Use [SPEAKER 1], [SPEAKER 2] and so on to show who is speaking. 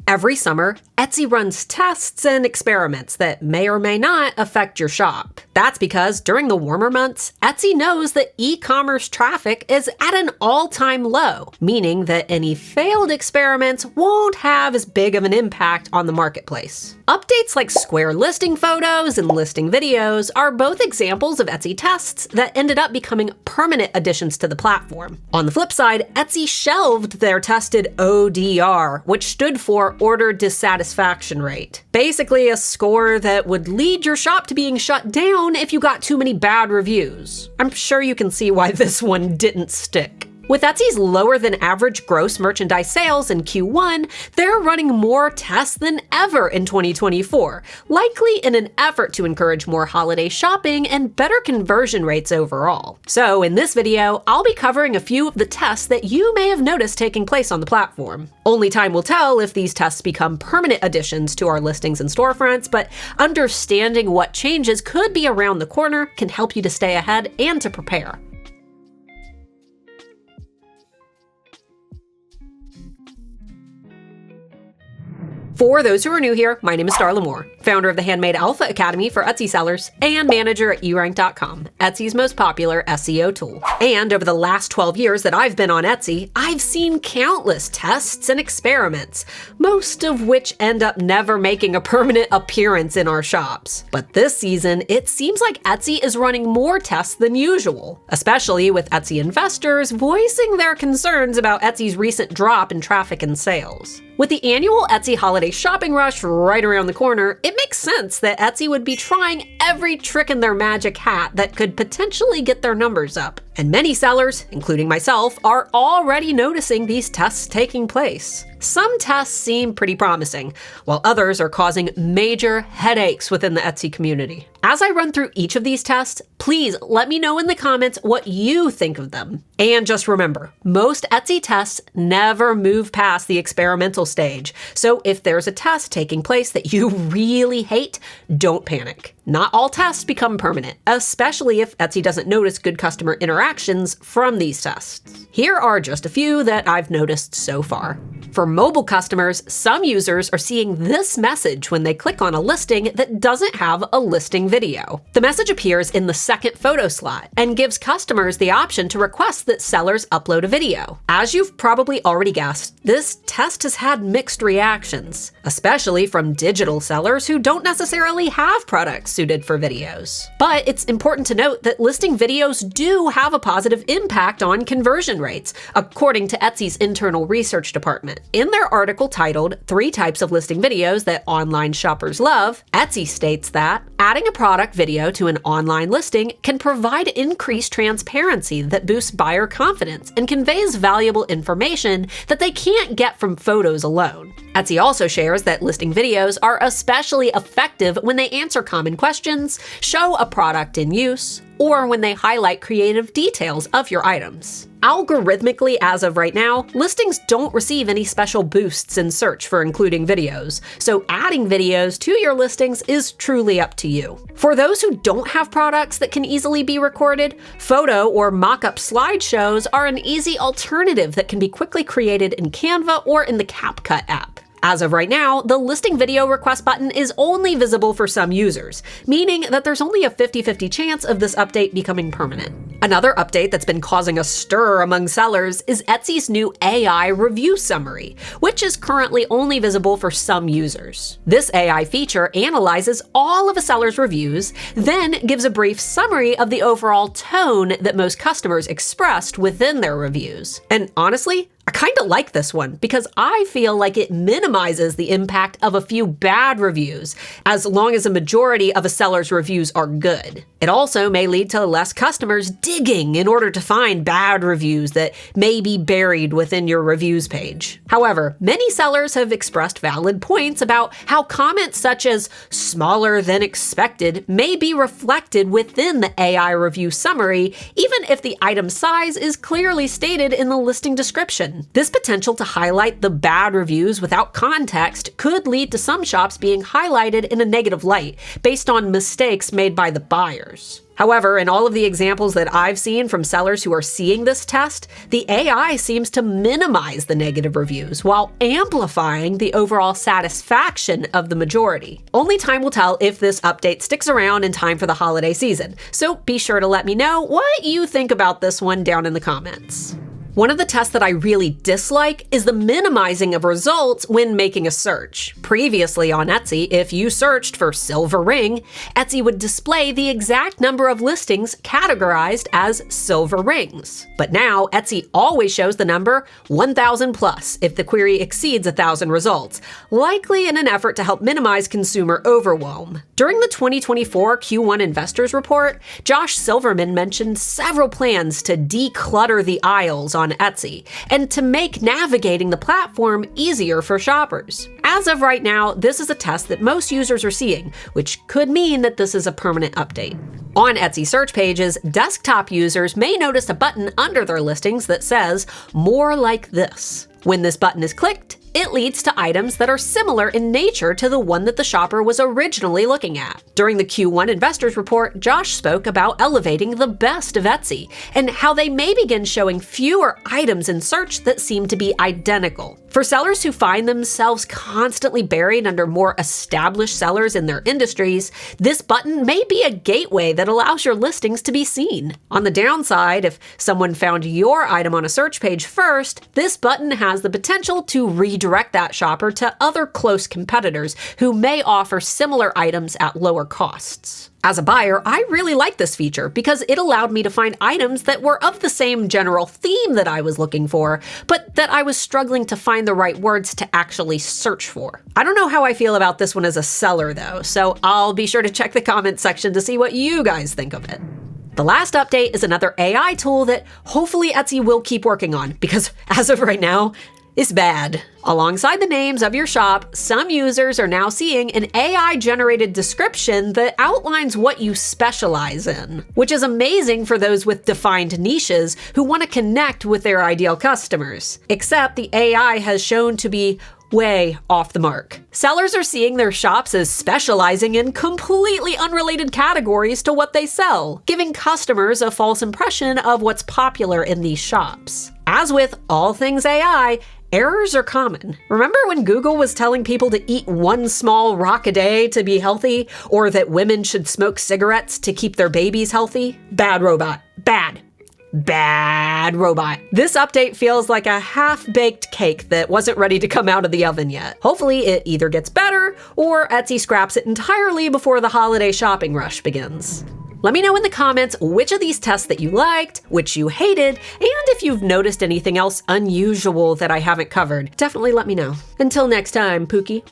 [SPEAKER 1] Every summer, Etsy runs tests and experiments that may or may not affect your shop. That's because during the warmer months, Etsy knows that e-commerce traffic is at an all-time low, meaning that any failed experiments won't have as big of an impact on the marketplace. Updates like square listing photos and listing videos are both examples of Etsy tests that ended up becoming permanent additions to the platform. On the flip side, Etsy shelved their tested ODR, which stood for Order Dissatisfaction Rate. Basically a score that would lead your shop to being shut down if you got too many bad reviews. I'm sure you can see why this one didn't stick. With Etsy's lower than average gross merchandise sales in Q1, they're running more tests than ever in 2024, likely in an effort to encourage more holiday shopping and better conversion rates overall. So in this video, I'll be covering a few of the tests that you may have noticed taking place on the platform. Only time will tell if these tests become permanent additions to our listings and storefronts, but understanding what changes could be around the corner can help you to stay ahead and to prepare. For those who are new here, my name is Starla, founder of the Handmade Alpha Academy for Etsy sellers and manager at erank.com, Etsy's most popular SEO tool. And over the last 12 years that I've been on Etsy, I've seen countless tests and experiments, most of which end up never making a permanent appearance in our shops. But this season, it seems like Etsy is running more tests than usual, especially with Etsy investors voicing their concerns about Etsy's recent drop in traffic and sales. With the annual Etsy holiday shopping rush right around the corner, it makes sense that Etsy would be trying every trick in their magic hat that could potentially get their numbers up. And many sellers, including myself, are already noticing these tests taking place. Some tests seem pretty promising, while others are causing major headaches within the Etsy community. As I run through each of these tests, please let me know in the comments what you think of them. And just remember, most Etsy tests never move past the experimental stage. So if there's a test taking place that you really hate, don't panic. Not all tests become permanent, especially if Etsy doesn't notice good customer interactions from these tests. Here are just a few that I've noticed so far. For mobile customers, some users are seeing this message when they click on a listing that doesn't have a listing video. The message appears in the second photo slot and gives customers the option to request that sellers upload a video. As you've probably already guessed, this test has had mixed reactions, especially from digital sellers who don't necessarily have products suited for videos. But it's important to note that listing videos do have a positive impact on conversion rates, according to Etsy's internal research department. In their article titled 3 Types of Listing Videos That Online Shoppers Love, Etsy states that adding a product video to an online listing can provide increased transparency that boosts buyer confidence and conveys valuable information that they can't get from photos alone. Etsy also shares that listing videos are especially effective when they answer common questions, show a product in use, or when they highlight creative details of your items. Algorithmically, as of right now, listings don't receive any special boosts in search for including videos, so adding videos to your listings is truly up to you. For those who don't have products that can easily be recorded, photo or mock-up slideshows are an easy alternative that can be quickly created in Canva or in the CapCut app. As of right now, the listing video request button is only visible for some users, meaning that there's only a 50-50 chance of this update becoming permanent. Another update that's been causing a stir among sellers is Etsy's new AI review summary, which is currently only visible for some users. This AI feature analyzes all of a seller's reviews, then gives a brief summary of the overall tone that most customers expressed within their reviews. And honestly, I kind of like this one because I feel like it minimizes the impact of a few bad reviews, as long as a majority of a seller's reviews are good. It also may lead to less customers digging in order to find bad reviews that may be buried within your reviews page. However, many sellers have expressed valid points about how comments such as smaller than expected may be reflected within the AI review summary, even if the item size is clearly stated in the listing description. This potential to highlight the bad reviews without context could lead to some shops being highlighted in a negative light based on mistakes made by the buyers. However, in all of the examples that I've seen from sellers who are seeing this test, the AI seems to minimize the negative reviews while amplifying the overall satisfaction of the majority. Only time will tell if this update sticks around in time for the holiday season, so be sure to let me know what you think about this one down in the comments. One of the tests that I really dislike is the minimizing of results when making a search. Previously on Etsy, if you searched for silver ring, Etsy would display the exact number of listings categorized as silver rings. But now Etsy always shows the number 1,000 plus if the query exceeds 1,000 results, likely in an effort to help minimize consumer overwhelm. During the 2024 Q1 Investors Report, Josh Silverman mentioned several plans to declutter the aisles on Etsy and to make navigating the platform easier for shoppers. As of right now, this is a test that most users are seeing, which could mean that this is a permanent update. On Etsy search pages, desktop users may notice a button under their listings that says, "More like this." When this button is clicked, it leads to items that are similar in nature to the one that the shopper was originally looking at. During the Q1 Investors Report, Josh spoke about elevating the best of Etsy and how they may begin showing fewer items in search that seem to be identical. For sellers who find themselves constantly buried under more established sellers in their industries, this button may be a gateway that allows your listings to be seen. On the downside, if someone found your item on a search page first, this button has the potential to redirect that shopper to other close competitors who may offer similar items at lower costs. As a buyer, I really like this feature because it allowed me to find items that were of the same general theme that I was looking for, but that I was struggling to find the right words to actually search for. I don't know how I feel about this one as a seller though, so I'll be sure to check the comments section to see what you guys think of it. The last update is another AI tool that hopefully Etsy will keep working on because as of right now, it's bad. Alongside the names of your shop, some users are now seeing an AI-generated description that outlines what you specialize in, which is amazing for those with defined niches who want to connect with their ideal customers. Except the AI has shown to be way off the mark. Sellers are seeing their shops as specializing in completely unrelated categories to what they sell, giving customers a false impression of what's popular in these shops. As with all things AI, errors are common. Remember when Google was telling people to eat one small rock a day to be healthy, or that women should smoke cigarettes to keep their babies healthy? Bad robot. Bad robot. This update feels like a half-baked cake that wasn't ready to come out of the oven yet. Hopefully it either gets better or Etsy scraps it entirely before the holiday shopping rush begins. Let me know in the comments which of these tests that you liked, which you hated, and if you've noticed anything else unusual that I haven't covered. Definitely let me know. Until next time, Pookie.